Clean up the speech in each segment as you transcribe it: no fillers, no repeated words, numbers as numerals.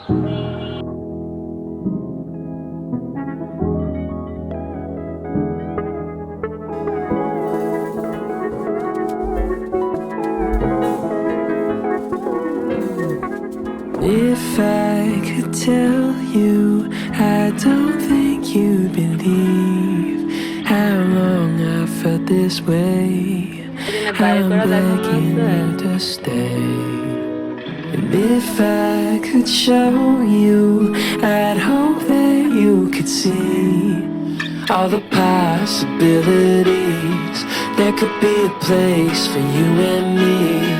If I could tell you, I don't think you'd believe how long I felt this way. I'm begging you to stay. And if I could show you, I'd hope that you could see all the possibilities. There could be a place for you and me.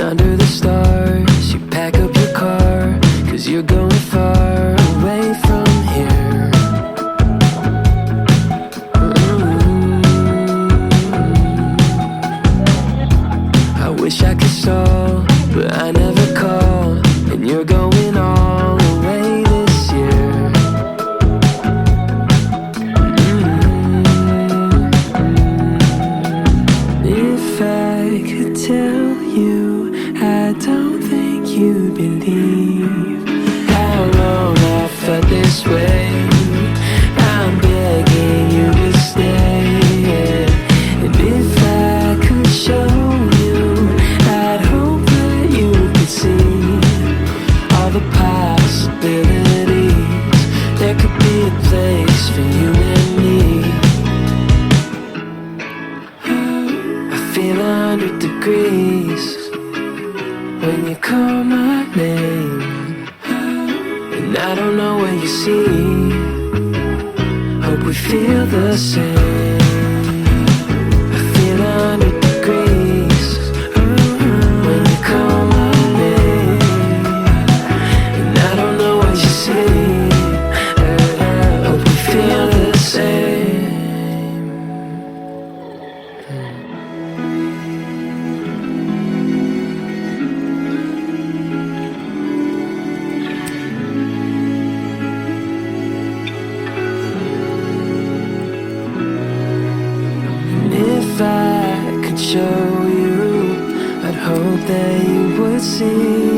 Under the stars, you pack up your car, 'cause you're going far away from here. I wish I could stall, but I never call, and you're going all the way this year. If I could tell you, I don't think you'd believe how long I felt this way. I'm begging you to stay. And if I could show you, I'd hope that you could see all the possibilities. There could be a place for you and me. I feel 100 degrees when you call my name, and I don't know what you see. Hope we feel the same. I feel 100 degrees when you call my name, and I don't know what you see. Hope we feel the same. If I could show you, I'd hope that you would see